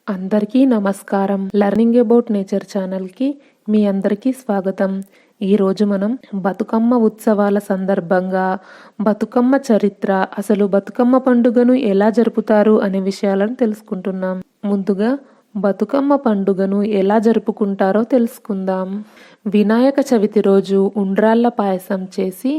అందరికీ నమస్కారం. Learning about nature ఛానల్కి మీ అందరికీ స్వాగతం. ఈరోజు మనం బతుకమ్మ ఉత్సవాల సందర్భంగా బతుకమ్మ చరిత్ర, అసలు బతుకమ్మ పండుగను ఎలా జరుపుతారు అనే విషయాలను తెలుసుకుంటున్నాం. ముందుగా బతుకమ్మ పండుగను ఎలా జరుపుకుంటారో తెలుసుకుందాం. వినాయక చవితి రోజు ఉండ్రాళ్ళ పాయసం చేసి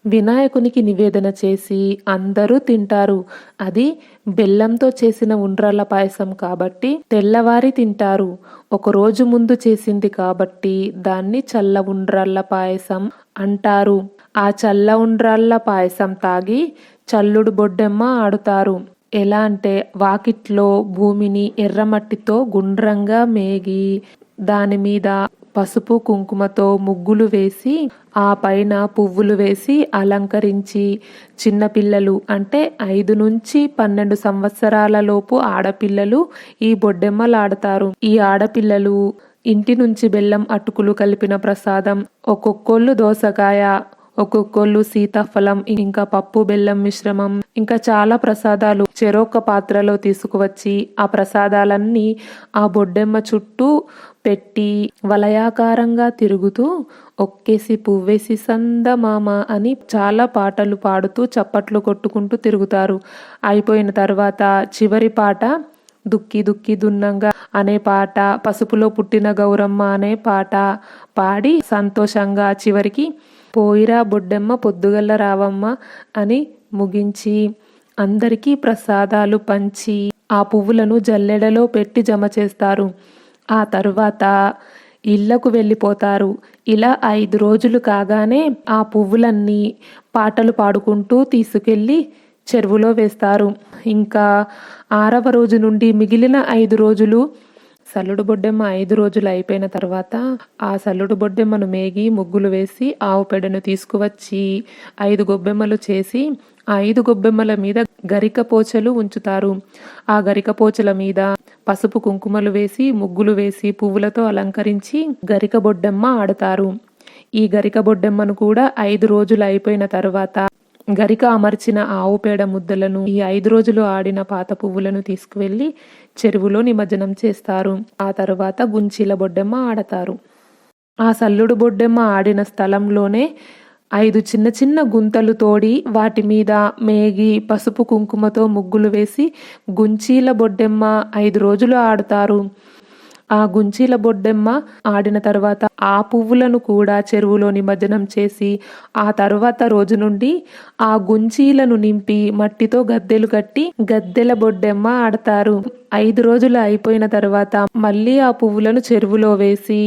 వినాయకునికి నివేదన చేసి అందరూ తింటారు. అది బెల్లంతో చేసిన ఉండ్రాళ్ళ పాయసం కాబట్టి తెల్లవారి తింటారు. ఒక రోజు ముందు చేసింది కాబట్టి దాన్ని చల్ల ఉండ్రాళ్ళ పాయసం అంటారు. ఆ చల్ల ఉండ్రాళ్ళ పాయసం తాగి చల్లుడు బొడ్డెమ్మ ఆడుతారు. ఎలా అంటే వాకిట్లో భూమిని ఎర్రమట్టితో గుండ్రంగా మేగి దాని మీద పసుపు కుంకుమతో ముగ్గులు వేసి ఆ పైన పువ్వులు వేసి అలంకరించి చిన్నపిల్లలు అంటే 5 నుంచి 12 సంవత్సరాల లోపు ఆడపిల్లలు ఈ బొడ్డెమ్మలు ఆడతారు. ఈ ఆడపిల్లలు ఇంటి నుంచి బెల్లం అటుకులు కలిపిన ప్రసాదం, ఒక్కొక్కళ్ళు దోసకాయ, ఒక్కొక్కళ్ళు సీతాఫలం, ఇంకా పప్పు బెల్లం మిశ్రమం, ఇంకా చాలా ప్రసాదాలు చెరొక పాత్రలో తీసుకువచ్చి ఆ ప్రసాదాలన్నీ ఆ బొడ్డెమ్మ చుట్టూ పెట్టి వలయాకారంగా తిరుగుతూ ఒక్కేసి పువ్వేసి సందమామ అని చాలా పాటలు పాడుతూ చప్పట్లు కొట్టుకుంటూ తిరుగుతారు. అయిపోయిన తర్వాత చివరి పాట దుక్కి దుక్కి దున్నంగా అనే పాట, పసుపులో పుట్టిన గౌరమ్మ అనే పాట పాడి సంతోషంగా చివరికి పోయిరా బొడ్డెమ్మ పొద్దుగల్ల రావమ్మ అని ముగించి అందరికీ ప్రసాదాలు పంచి ఆ పువ్వులను జల్లెడలో పెట్టి జమ చేస్తారు. ఆ తరువాత ఇళ్లకు వెళ్ళిపోతారు. ఇలా 5 రోజులు కాగానే ఆ పువ్వులన్నీ పాటలు పాడుకుంటూ తీసుకెళ్ళి చెరువులో వేస్తారు. ఇంకా 6వ రోజు నుండి మిగిలిన 5 రోజులు సల్లుడు బొడ్డెమ్మ 5 రోజులు అయిపోయిన తర్వాత ఆ సల్లుడు బొడ్డెమ్మను మేగి ముగ్గులు వేసి ఆవు పెడను తీసుకువచ్చి 5 గొబ్బెమ్మలు చేసి ఆ 5 గొబ్బెమ్మల మీద గరిక పోచలు ఉంచుతారు. ఆ గరిక పోచల మీద పసుపు కుంకుమలు వేసి ముగ్గులు వేసి పువ్వులతో అలంకరించి గరిక బొడ్డెమ్మ ఆడతారు. ఈ గరిక బొడ్డెమ్మను కూడా 5 రోజులు అయిపోయిన తర్వాత గరిక అమర్చిన ఆవు పేడ ముద్దలను ఈ 5 రోజులు ఆడిన పాత పువ్వులను తీసుకువెళ్ళి చెరువులో నిమజ్జనం చేస్తారు. ఆ తర్వాత గుంచీల బొడ్డెమ్మ ఆడతారు. ఆ సల్లుడు బొడ్డెమ్మ ఆడిన స్థలంలోనే 5 చిన్న చిన్న గుంతలు తోడి వాటి మీద మేగి పసుపు కుంకుమతో ముగ్గులు వేసి గుంచీల బొడ్డెమ్మ 5 రోజులు ఆడతారు. ఆ గుంచీల బొడ్డెమ్మ ఆడిన తర్వాత ఆ పువ్వులను కూడా చెరువులో నిమజ్జనం చేసి ఆ తర్వాత రోజు నుండి ఆ గుంచీలను నింపి మట్టితో గద్దెలు కట్టి గద్దెల బొడ్డెమ్మ ఆడతారు. 5 రోజులు అయిపోయిన తర్వాత మళ్ళీ ఆ పువ్వులను చెరువులో వేసి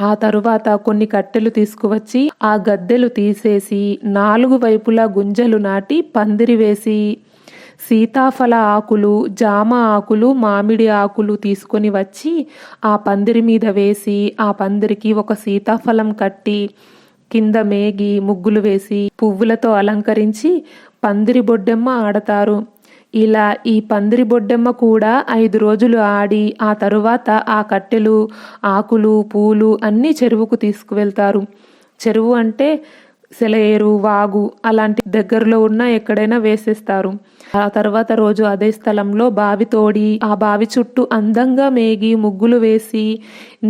ఆ తరువాత కొన్ని కట్టెలు తీసుకువచ్చి ఆ గద్దెలు తీసేసి 4 వైపులా గుంజలు నాటి పందిరి వేసి సీతాఫల ఆకులు, జామ ఆకులు, మామిడి ఆకులు తీసుకొని వచ్చి ఆ పందిరి మీద వేసి ఆ పందిరికి ఒక సీతాఫలం కట్టి కింద మేగి ముగ్గులు వేసి పువ్వులతో అలంకరించి పందిరి బొడ్డెమ్మ ఆడతారు. ఇలా ఈ పందిరి బొడ్డెమ్మ కూడా 5 రోజులు ఆడి ఆ తరువాత ఆ కట్టెలు, ఆకులు, పూలు అన్నీ చెరువుకు తీసుకువెళ్తారు. చెరువు అంటే సెలయేరు, వాగు అలాంటి దగ్గరలో ఉన్న ఎక్కడైనా వేసేస్తారు. ఆ తర్వాత రోజు అదే స్థలంలో బావి తోడి ఆ బావి చుట్టూ అందంగా మేగి ముగ్గులు వేసి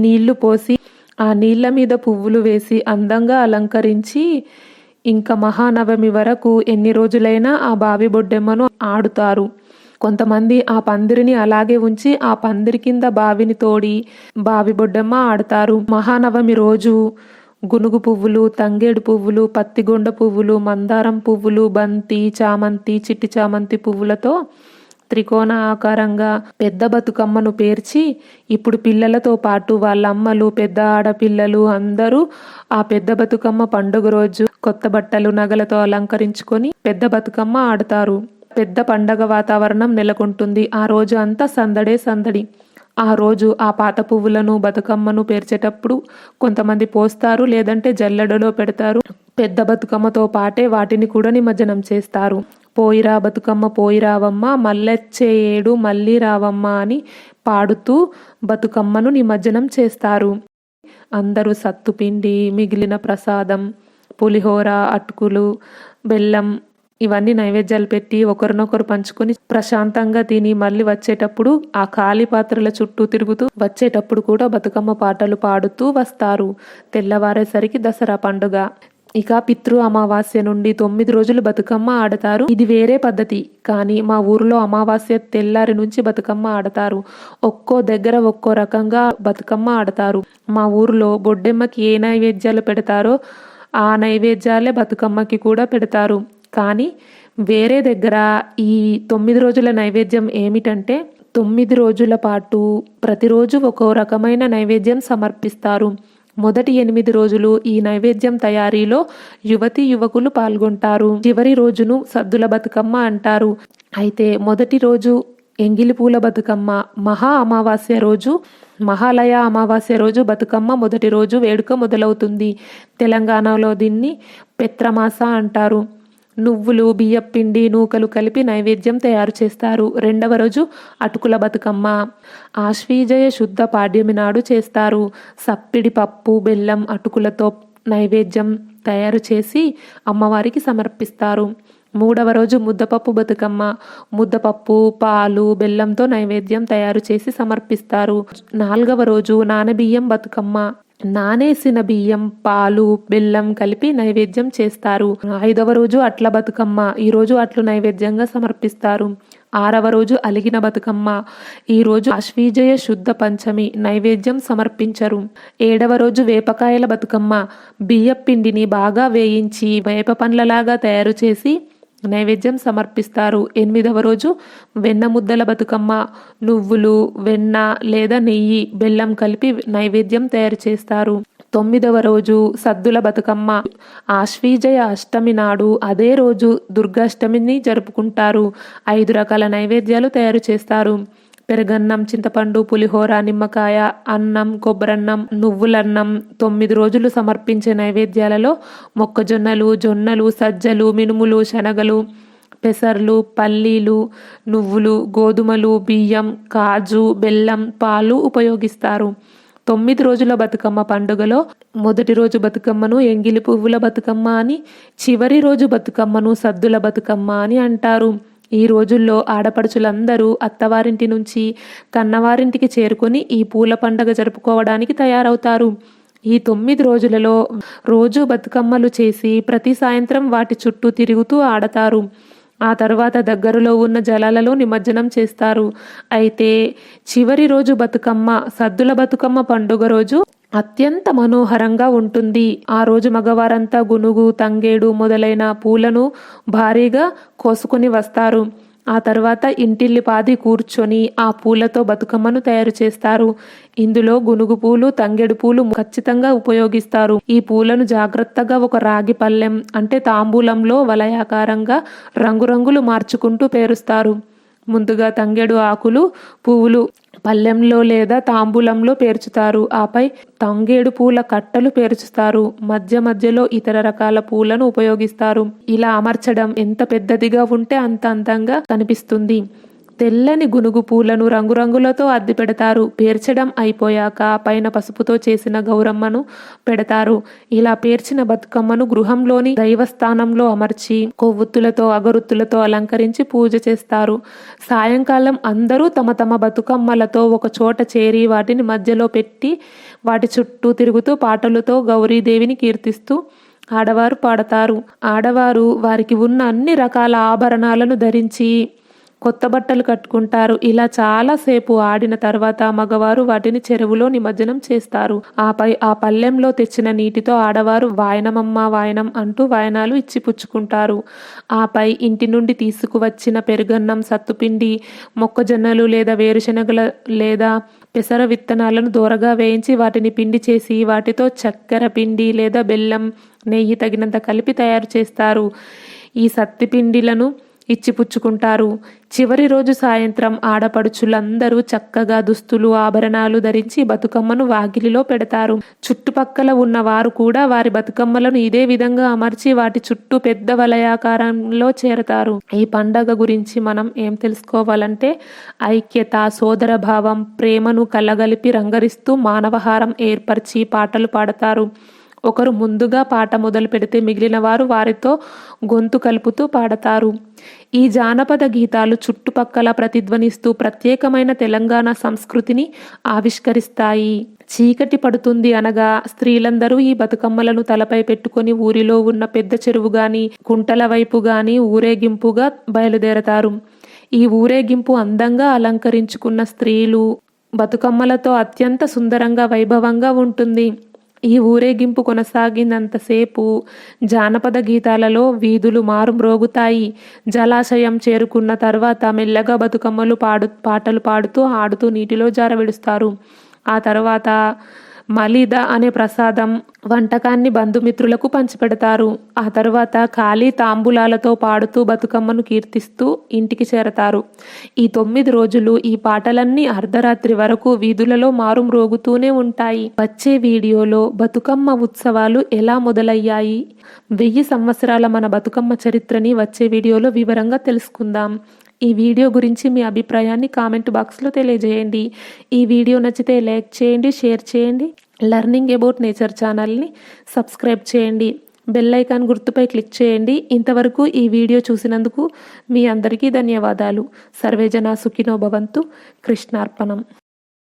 నీళ్లు పోసి ఆ నీళ్ల మీద పువ్వులు వేసి అందంగా అలంకరించి ఇంకా మహానవమి వరకు ఎన్ని రోజులైనా ఆ బావి బొడ్డెమ్మను ఆడుతారు. కొంతమంది ఆ పందిరిని అలాగే ఉంచి ఆ పందిరి కింద బావిని తోడి బావి బొడ్డెమ్మ ఆడతారు. మహానవమి రోజు గునుగు పువ్వులు, తంగేడు పువ్వులు, పత్తిగొండ పువ్వులు, మందారం పువ్వులు, బంతి, చామంతి, చిట్టి చామంతి పువ్వులతో త్రికోణ ఆకారంగా పెద్ద బతుకమ్మను పేర్చి ఇప్పుడు పిల్లలతో పాటు వాళ్ళ అమ్మలు, పెద్ద ఆడపిల్లలు అందరూ ఆ పెద్ద బతుకమ్మ పండుగ రోజు కొత్త బట్టలు, నగలతో అలంకరించుకొని పెద్ద బతుకమ్మ ఆడతారు. పెద్ద పండగ వాతావరణం నెలకొంటుంది. ఆ రోజు అంతా సందడే సందడి. ఆ రోజు ఆ పాత పువ్వులను బతుకమ్మను పేర్చేటప్పుడు కొంతమంది పోస్తారు, లేదంటే జల్లెడలో పెడతారు. పెద్ద బతుకమ్మతో పాటే వాటిని కూడా నిమజ్జనం చేస్తారు. పోయిరా బతుకమ్మ పోయిరావమ్మ, మల్లెచ్చే ఏడు మళ్ళీ రావమ్మ అని పాడుతూ బతుకమ్మను నిమజ్జనం చేస్తారు. అందరూ సత్తుపిండి, మిగిలిన ప్రసాదం, పులిహోర, అటుకులు, బెల్లం ఇవన్నీ నైవేద్యాలు పెట్టి ఒకరినొకరు పంచుకొని ప్రశాంతంగా తిని మళ్ళీ వచ్చేటప్పుడు ఆ ఖాళీ పాత్రల చుట్టూ తిరుగుతూ వచ్చేటప్పుడు కూడా బతుకమ్మ పాటలు పాడుతూ వస్తారు. తెల్లవారేసరికి దసరా పండుగ. ఇక పితృ అమావాస్య నుండి 9 రోజులు బతుకమ్మ ఆడతారు. ఇది వేరే పద్ధతి, కానీ మా ఊరిలో అమావాస్య తెల్లారి నుంచి బతుకమ్మ ఆడతారు. ఒక్కో దగ్గర ఒక్కో రకంగా బతుకమ్మ ఆడతారు. మా ఊరిలో బొడ్డెమ్మకి ఏ నైవేద్యాలు పెడతారో ఆ నైవేద్యాలే బతుకమ్మకి కూడా పెడతారు. కానీ వేరే దగ్గర ఈ 9 రోజుల నైవేద్యం ఏమిటంటే 9 రోజుల పాటు ప్రతిరోజు ఒక్కో రకమైన నైవేద్యం సమర్పిస్తారు. మొదటి 8 రోజులు ఈ నైవేద్యం తయారీలో యువతి యువకులు పాల్గొంటారు. చివరి రోజును సద్దుల బతుకమ్మ అంటారు. అయితే మొదటి రోజు ఎంగిలి పూల బతుకమ్మ, మహాలయ అమావాస్య రోజు బతుకమ్మ మొదటి రోజు వేడుక మొదలవుతుంది. తెలంగాణలో దీన్ని పెత్రమాస అంటారు. నువ్వులు, బియ్యపిండి, నూకలు కలిపి నైవేద్యం తయారు చేస్తారు. రెండవ రోజు అటుకుల బతుకమ్మ ఆశ్వీజయ శుద్ధ పాడ్యమి నాడు చేస్తారు. సప్పిడి పప్పు, బెల్లం, అటుకులతో నైవేద్యం తయారు చేసి అమ్మవారికి సమర్పిస్తారు. మూడవ రోజు ముద్దపప్పు బతుకమ్మ ముద్దపప్పు, పాలు, బెల్లంతో నైవేద్యం తయారు చేసి సమర్పిస్తారు. నాలుగవ రోజు నానబియ్యం బతుకమ్మ నానేసిన బియ్యం, పాలు, బెల్లం కలిపి నైవేద్యం చేస్తారు. 5వ రోజు అట్ల బతుకమ్మ, ఈ రోజు అట్లు నైవేద్యంగా సమర్పిస్తారు. 6వ రోజు అలిగిన బతుకమ్మ, ఈ రోజు ఆశ్వీజయ శుద్ధ పంచమి, నైవేద్యం సమర్పించరు. 7వ రోజు వేపకాయల బతుకమ్మ, బియ్యం పిండిని బాగా వేయించి వేప పండ్లలాగా తయారు చేసి నైవేద్యం సమర్పిస్తారు. 8వ రోజు వెన్న ముద్దల బతుకమ్మ, నువ్వులు, వెన్న లేదా నెయ్యి, బెల్లం కలిపి నైవేద్యం తయారు చేస్తారు. 9వ రోజు సద్దుల బతుకమ్మ ఆశ్వీజయ అష్టమి నాడు, అదే రోజు దుర్గాష్టమిని జరుపుకుంటారు. 5 రకాల నైవేద్యాలు తయారు చేస్తారు. పెరుగన్నం, చింతపండు, పులిహోర, నిమ్మకాయ, అన్నం, కొబ్బరన్నం, నువ్వులన్నం. 9 రోజులు సమర్పించే నైవేద్యాలలో మొక్కజొన్నలు, జొన్నలు, సజ్జలు, మినుములు, శనగలు, పెసర్లు, పల్లీలు, నువ్వులు, గోధుమలు, బియ్యం, కాజు, బెల్లం, పాలు ఉపయోగిస్తారు. 9 రోజుల బతుకమ్మ పండుగలో మొదటి రోజు బతుకమ్మను ఎంగిలి పువ్వుల బతుకమ్మ అని, చివరి రోజు బతుకమ్మను సద్దుల బతుకమ్మ అని అంటారు. ఈ రోజుల్లో ఆడపడుచులందరూ అత్తవారింటి నుంచి కన్నవారింటికి చేరుకొని ఈ పూల పండగ జరుపుకోవడానికి తయారవుతారు. ఈ 9 రోజులలో రోజు బతుకమ్మలు చేసి ప్రతి సాయంత్రం వాటి చుట్టూ తిరుగుతూ ఆడతారు. ఆ తర్వాత దగ్గరలో ఉన్న జలాలలో నిమజ్జనం చేస్తారు. అయితే చివరి రోజు బతుకమ్మ, సద్దుల బతుకమ్మ పండుగ రోజు అత్యంత మనోహరంగా ఉంటుంది. ఆ రోజు మగవారంతా గునుగు, తంగేడు మొదలైన పూలను భారీగా కోసుకొని వస్తారు. ఆ తర్వాత ఇంటిల్లిపాది కూర్చొని ఆ పూలతో బతుకమ్మను తయారు చేస్తారు. ఇందులో గునుగు పూలు, తంగేడు పూలు ఖచ్చితంగా ఉపయోగిస్తారు. ఈ పూలను జాగ్రత్తగా ఒక రాగి పళ్ళెం అంటే తాంబూలంలో వలయాకారంగా రంగురంగులు మార్చుకుంటూ పేరుస్తారు. ముందుగా తంగేడు ఆకులు, పువ్వులు పళ్ళెంలో లేదా తాంబూలంలో పేర్చుతారు. ఆపై తంగేడు పూల కట్టలు పేర్చుతారు. మధ్య మధ్యలో ఇతర రకాల పూలను ఉపయోగిస్తారు. ఇలా అమర్చడం ఎంత పెద్దదిగా ఉంటే అంత అందంగా కనిపిస్తుంది. తెల్లని గునుగు పూలను రంగురంగులతో అద్ది పెడతారు. పేర్చడం అయిపోయాక పైన పసుపుతో చేసిన గౌరమ్మను పెడతారు. ఇలా పేర్చిన బతుకమ్మను గృహంలోని దైవస్థానంలో అమర్చి కొవ్వొత్తులతో, అగరొత్తులతో అలంకరించి పూజ చేస్తారు. సాయంకాలం అందరూ తమ తమ బతుకమ్మలతో ఒక చోట చేరి వాటిని మధ్యలో పెట్టి వాటి చుట్టూ తిరుగుతూ పాటలతో గౌరీదేవిని కీర్తిస్తూ ఆడవారు పాడతారు. ఆడవారు వారికి ఉన్న అన్ని రకాల ఆభరణాలను ధరించి కొత్త బట్టలు కట్టుకుంటారు. ఇలా చాలాసేపు ఆడిన తర్వాత మగవారు వాటిని చెరువులో నిమజ్జనం చేస్తారు. ఆపై ఆ పళ్ళెంలో తెచ్చిన నీటితో ఆడవారు వాయనమమ్మ వాయనం అంటూ వాయనాలు ఇచ్చి పుచ్చుకుంటారు. ఆపై ఇంటి నుండి తీసుకువచ్చిన పెరుగన్నం, సత్తుపిండి, మొక్కజొన్నలు లేదా వేరుశనగల లేదా పెసర విత్తనాలను దోరగా వేయించి వాటిని పిండి చేసి వాటితో చక్కెర పిండి లేదా బెల్లం, నెయ్యి తగినంత కలిపి తయారు చేస్తారు. ఈ సత్తిపిండిలను ఇచ్చిపుచ్చుకుంటారు. చివరి రోజు సాయంత్రం ఆడపడుచులందరూ చక్కగా దుస్తులు, ఆభరణాలు ధరించి బతుకమ్మను వాకిలిలో పెడతారు. చుట్టుపక్కల ఉన్న వారు కూడా వారి బతుకమ్మలను ఇదే విధంగా అమర్చి వాటి చుట్టూ పెద్ద వలయాకారంలో చేరతారు. ఈ పండగ గురించి మనం ఏం తెలుసుకోవాలంటే ఐక్యత, సోదరభావం, ప్రేమను కలగలిపి రంగరిస్తూ మానవహారం ఏర్పరిచి పాటలు పాడతారు. ఒకరు ముందుగా పాట మొదలు పెడితే మిగిలిన వారు వారితో గొంతు కలుపుతూ పాడతారు. ఈ జానపద గీతాలు చుట్టుపక్కల ప్రతిధ్వనిస్తూ ప్రత్యేకమైన తెలంగాణ సంస్కృతిని ఆవిష్కరిస్తాయి. చీకటి పడుతుంది అనగా స్త్రీలందరూ ఈ బతుకమ్మలను తలపై పెట్టుకొని ఊరిలో ఉన్న పెద్ద చెరువు గాని కుంటల వైపు గాని ఊరేగింపుగా బయలుదేరతారు. ఈ ఊరేగింపు అందంగా అలంకరించుకున్న స్త్రీలు బతుకమ్మలతో అత్యంత సుందరంగా వైభవంగా ఉంటుంది. ఈ ఊరేగింపు కొనసాగినంతసేపు జానపద గీతాలలో వీధులు మారుమ్రోగుతాయి. జలాశయం చేరుకున్న తర్వాత మెల్లగా బతుకమ్మలు పాటలు పాడుతూ ఆడుతూ నీటిలో జారవిడుస్తారు. ఆ తర్వాత మలిద అనే ప్రసాదం వంటకాన్ని బంధుమిత్రులకు పంచిపెడతారు. ఆ తర్వాత ఖాళీ తాంబూలాలతో పాడుతూ బతుకమ్మను కీర్తిస్తూ ఇంటికి చేరతారు. ఈ 9 రోజులు ఈ పాటలన్నీ అర్ధరాత్రి వరకు వీధులలో మారుమ్రోగుతూనే ఉంటాయి. వచ్చే వీడియోలో బతుకమ్మ ఉత్సవాలు ఎలా మొదలయ్యాయి, 1000 సంవత్సరాల మన బతుకమ్మ చరిత్రని వచ్చే వీడియోలో వివరంగా తెలుసుకుందాం. ఈ వీడియో గురించి మీ అభిప్రాయాన్ని కామెంట్ బాక్స్లో తెలియజేయండి. ఈ వీడియో నచ్చితే లైక్ చేయండి, షేర్ చేయండి. లెర్నింగ్ అబౌట్ నేచర్ ఛానల్ని సబ్స్క్రైబ్ చేయండి. బెల్ ఐకాన్ గుర్తుపై క్లిక్ చేయండి. ఇంతవరకు ఈ వీడియో చూసినందుకు మీ అందరికీ ధన్యవాదాలు. సర్వేజన సుఖినో భవంతు. కృష్ణార్పణం.